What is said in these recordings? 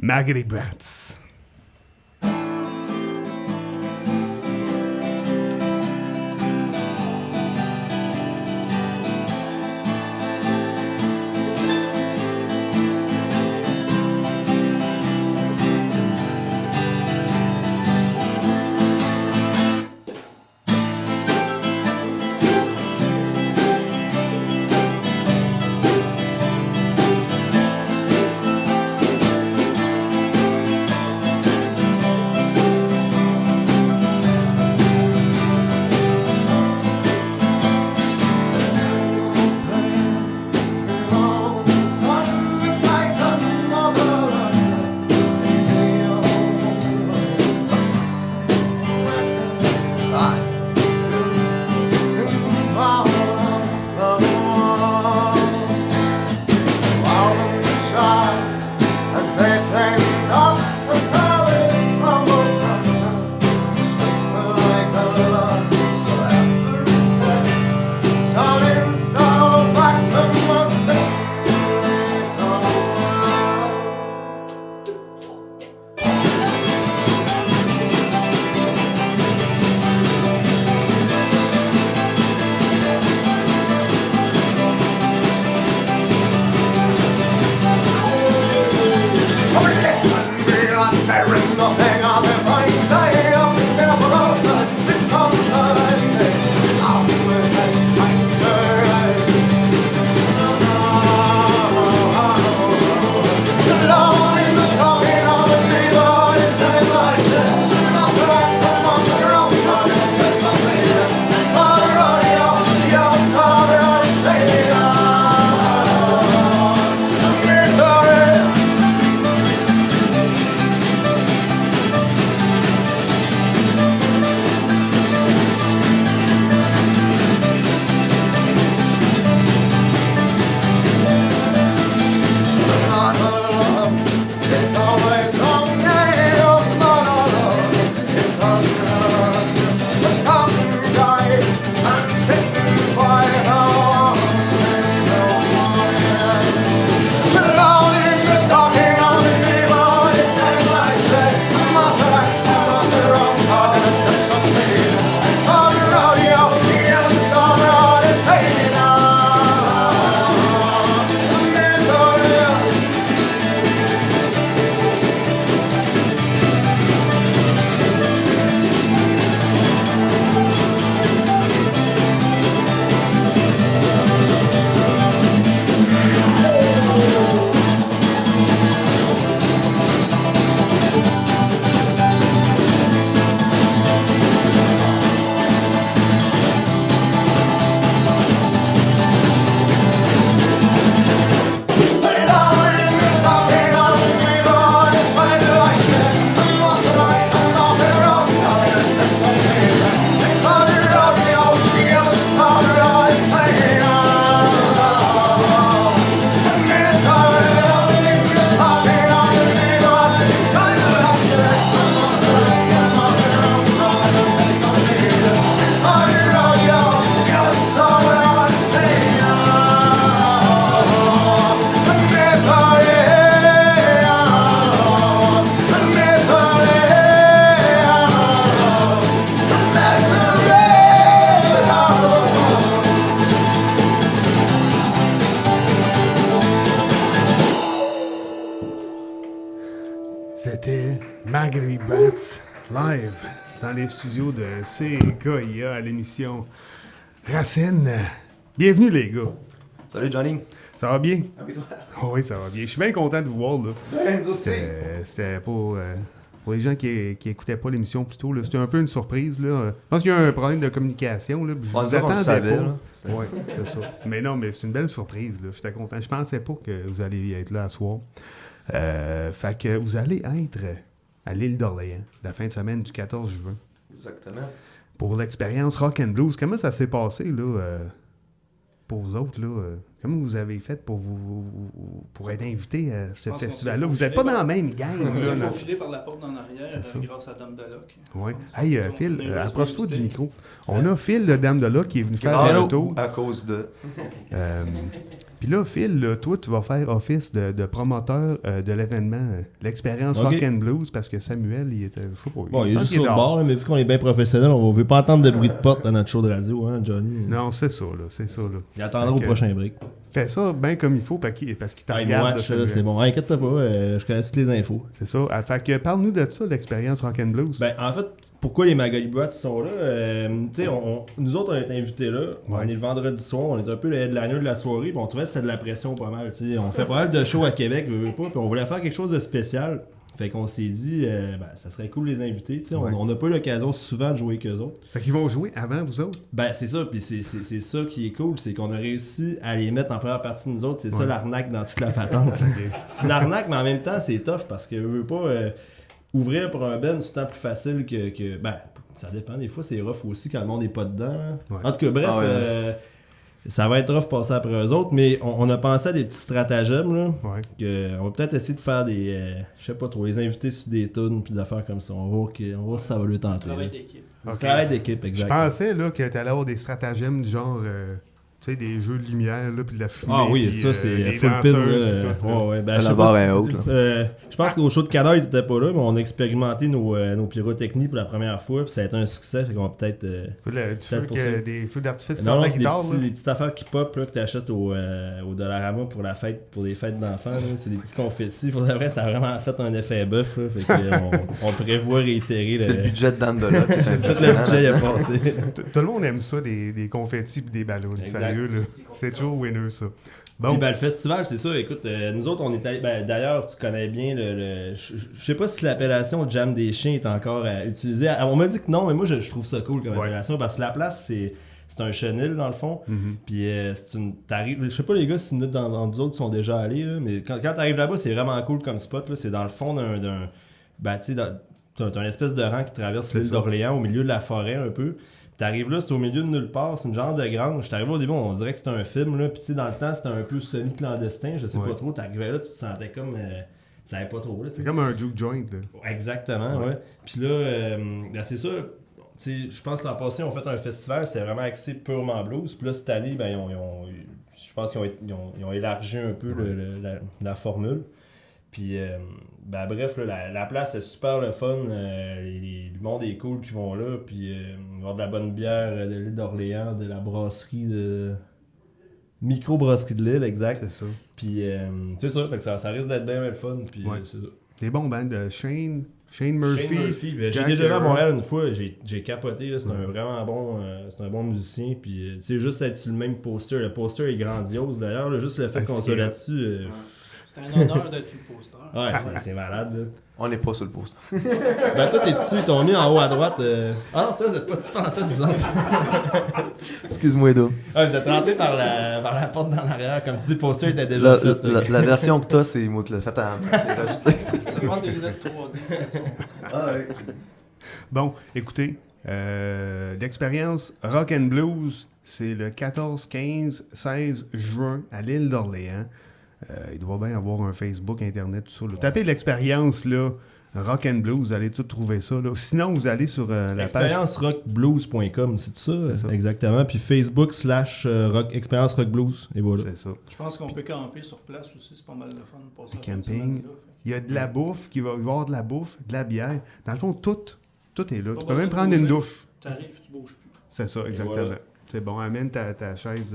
Maggoty Brats. C'était Maggoty Brats live dans les studios de CKIA à l'émission Racine. Bienvenue les gars. Salut Johnny. Ça va bien? Ah oui, toi? Oh oui, ça va bien. Je suis bien content de vous voir là. Ben, nous aussi. C'était pour les gens qui écoutaient pas l'émission plus tôt, là, c'était un peu une surprise. Là. Je pense qu'il y a un problème de communication. Là, je vous attendais pas. Oui, c'est ça. Mais non, mais c'est une belle surprise. Là. J'étais content. Je pensais pas que vous alliez être là à soir. Fait que vous allez être à l'île d'Orléans la fin de semaine du 14 juin. Exactement. Pour l'expérience Rock and Blues. Comment ça s'est passé là, pour vous autres? Là, comment vous avez fait pour être invité à ce festival-là? Vous n'êtes pas dans la même gang. On s'est là, faufilé par la porte en arrière grâce à Dame de Loc. Oui. Hey, Phil, approche-toi du micro. On a Phil, le Dame de Loc, qui est venu faire le tour. À cause de... Puis là, Phil, là, toi, tu vas faire office de promoteur de l'événement, l'expérience Rock and Blues, parce que Samuel, il était, je sais pas. Bon, il est juste sur le bord, là, mais vu qu'on est bien professionnel, on ne veut pas entendre de bruit de porte dans notre show de radio, hein, Johnny? Non, c'est ça, là. Il attendra au prochain break. Fais ça bien comme il faut parce qu'il te regarde. Watch, là, c'est bon. Inquiète-toi pas, je connais toutes les infos. C'est ça. Fait que parle-nous de ça, l'expérience Rock and Blues. Ben, en fait, pourquoi les Magalibots sont là? Tu sais, nous autres, on est invités là. On est le vendredi soir, on est un peu le headliner de la soirée, puis on trouvait que c'était de la pression pas mal. T'sais. On fait pas mal de shows à Québec, puis on voulait faire quelque chose de spécial. Fait qu'on s'est dit, ça serait cool de les inviter. On n'a pas eu l'occasion souvent de jouer qu'eux autres. Fait qu'ils vont jouer avant vous autres? Ben, c'est ça, puis c'est ça qui est cool, c'est qu'on a réussi à les mettre en première partie de nous autres. C'est ça l'arnaque dans toute la patente. C'est une arnaque, mais en même temps, c'est tough parce que veut pas ouvrir pour un band, c'est tout le temps plus facile que. Ben, ça dépend, des fois, c'est rough aussi quand le monde n'est pas dedans. Ouais. En tout cas, bref. Ça va être rough passer après eux autres, mais on a pensé à des petits stratagèmes. Là, on va peut-être essayer de faire des. Je sais pas trop, les inviter sur des tunes puis des affaires comme ça. On va voir si ça va lui tenter. Travail d'équipe. Travail d'équipe, exactement. Je pensais là, que tu allais avoir des stratagèmes du genre. Tu sais, des jeux de lumière, là, puis de la fumée. Ah oui, pis, ça, c'est full pin. La barre est haute. Je pense qu'au show de Canard, il n'était pas là, mais on a expérimenté nos pyrotechnies pour la première fois, puis ça a été un succès. Fait qu'on va peut-être. Des feux d'artifice sur la guitare. Des petites affaires qui pop là, que tu achètes au Dollarama pour la fête, pour des fêtes d'enfants. C'est des petits confettis. Pour de vrai, ça a vraiment fait un effet bœuf. On prévoit réitérer. C'est le budget de Dan de là. Tout le budget a passé. Tout le monde aime ça, des confettis et des ballons. Sérieux, là. C'est toujours winner, ça. Bon. Puis, le festival, c'est ça. Écoute, nous autres, on est allés. D'ailleurs, tu connais bien je sais pas si l'appellation Jam des Chiens est encore utilisée. On m'a dit que non, mais moi, je trouve ça cool comme appellation parce que la place, c'est un chenil, dans le fond. Puis, t'arrives. Je sais pas, les gars, si nous autres sont déjà allés, là, mais quand t'arrives là-bas, c'est vraiment cool comme spot. Là. C'est dans le fond d'un. Ben, tu sais, t'as une espèce de rang qui traverse l'île d'Orléans au milieu de la forêt un peu. T'arrives là, c'est au milieu de nulle part, c'est une genre de grange. T'arrives là, au début, on dirait que c'était un film, là. Puis tu sais, dans le temps, c'était un peu semi-clandestin, je sais pas trop. T'arrivais là, tu te sentais comme. Tu savais pas trop, là. C'est comme un juke joint, là. Exactement, ouais. Puis là, c'est ça. Je pense que l'an passé, on fait un festival, c'était vraiment axé purement blues. Puis là, cette année, ben, je pense qu'ils ont élargi un peu la formule. Puis, bref, là, la place est super le fun. Le monde est cool qui vont là. Puis, il va y avoir de la bonne bière de l'île d'Orléans, de la brasserie de. Micro-brasserie de l'île, exact. C'est ça. Puis, c'est ça, fait que ça risque d'être bien le fun. Puis, c'est ça. Des bons bands de Shane Murphy. J'ai déjà vu à Montréal une fois, j'ai capoté. Là, c'est un vraiment bon, c'est un bon musicien. Puis, c'est juste être sur le même poster. Le poster est grandiose d'ailleurs. Là, juste le fait qu'on soit là-dessus. C'est un honneur d'être sur le poster. Ouais, c'est malade, là. On n'est pas sur le poster. Ben, toi, t'es dessus, ils t'ont mis en haut à droite. Ah non, ça, vous êtes pas dessus pendant tout, vous autres. Excuse-moi, Edo. Ah, vous êtes rentré par la porte d'en arrière, comme tu dis, le poster était déjà fait. La version que t'as, c'est moi qui l'ai faite à rajouter. Ça prend des lunettes 3D. Ah oui, c'est... Bon, écoutez, l'expérience Rock and Blues, c'est le 14, 15, 16 juin à l'île d'Orléans. Il doit bien avoir un Facebook, Internet, tout ça. Là. Tapez l'expérience, là, Rock and Blues, vous allez tout trouver ça. Là. Sinon, vous allez sur la page... expériencerockblues.com, c'est tout ça? C'est ça. Exactement. Puis Facebook / Expérience Rock Blues, et voilà. C'est ça. Je pense qu'on peut camper sur place aussi, c'est pas mal de fun. Passer camping. Il y a de la bouffe, il va y avoir de la bouffe, de la bière. Dans le fond, tout est là. Tu peux même prendre une douche. T'arrives, tu bouges plus. C'est ça, exactement. Voilà. C'est bon, amène ta chaise...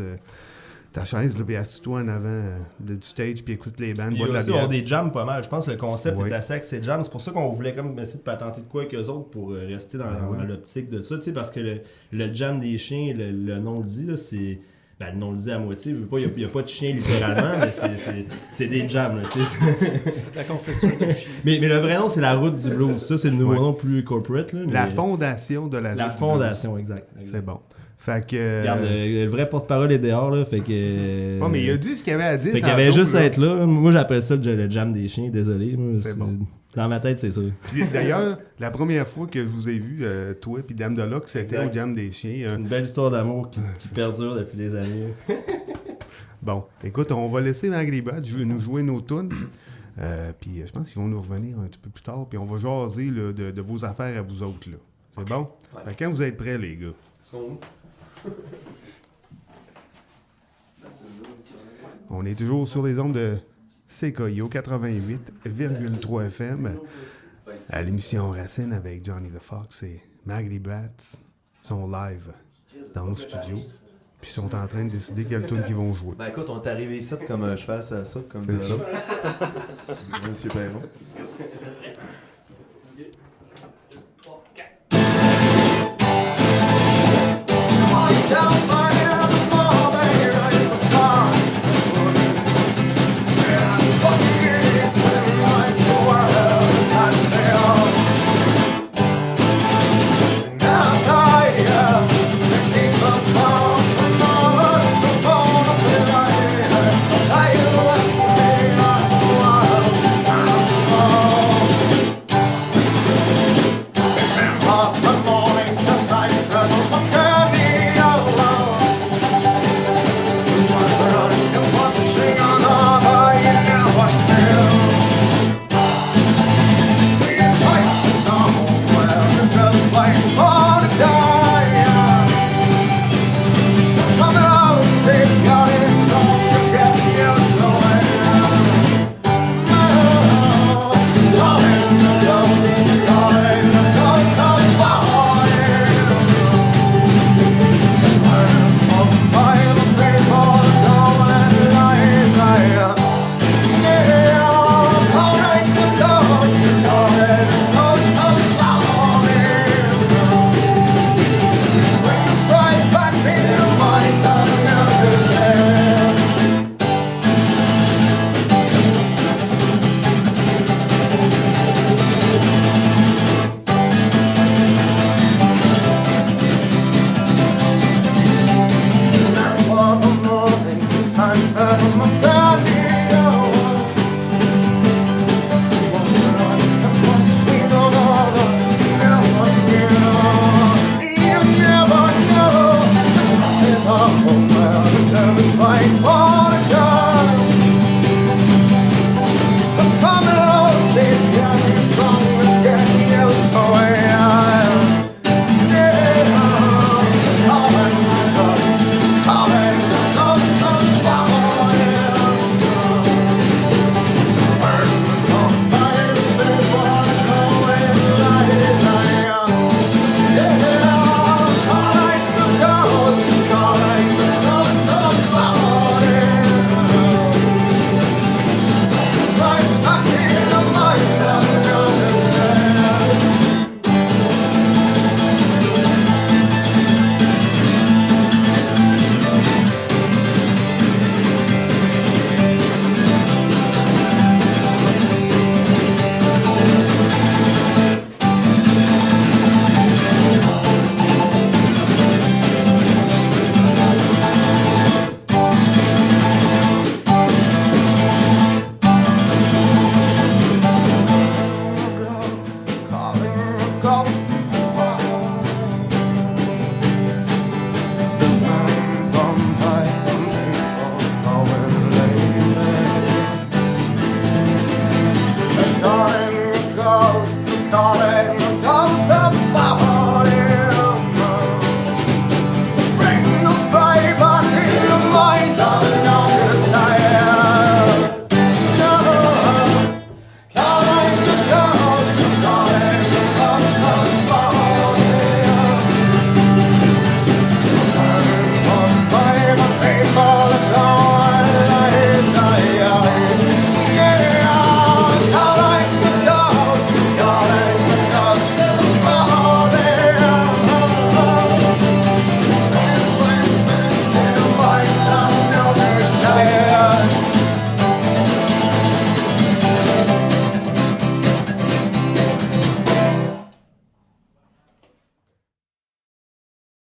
Ta chaise, là, puis assis-toi en avant du stage, puis écoute les bandes, bois de la bière. Il y a aussi des jams pas mal. Je pense que le concept est assez axé jam. C'est pour ça qu'on voulait comme essayer de patenter de quoi avec eux autres pour rester dans l'optique de ça. Tu sais, parce que le jam des chiens, le nom le dit, là, c'est... Ben, le nom le dit à moitié. Il n'y a pas de chien littéralement, mais c'est des jams. Là, la confiture de chien. Mais le vrai nom, c'est la route du blues. Ça, c'est le nouveau nom plus corporate. Là, la fondation de la route. La fondation, exact. C'est bon. Fait que... Regarde, le vrai porte-parole est dehors, là, fait que... Oh, mais il a dit ce qu'il avait à dire. Fait qu'il avait juste à être là. Moi, j'appelle ça le jam des chiens, désolé. Moi, c'est bon. Dans ma tête, c'est ça. Puis, d'ailleurs, la première fois que je vous ai vu, toi et Dame de Locke, c'était au jam des chiens. C'est une belle histoire d'amour qui perdure depuis des années. Bon, écoute, on va laisser Magri Bad nous jouer nos tunes. Puis je pense qu'ils vont nous revenir un petit peu plus tard. Puis on va jaser là, de vos affaires à vous autres. Là. C'est bon? Ouais. Fait que quand vous êtes prêts, les gars. On est toujours sur les ondes de CKIO 88,3 FM à l'émission Racine avec Johnny the Fox et Maggie Bratz sont live dans nos studios. Puis ils sont en train de décider quelle tune qu'ils vont jouer. Ben écoute, on est arrivé ici comme un cheval, ça soupe, comme C'est ça. Monsieur Perron.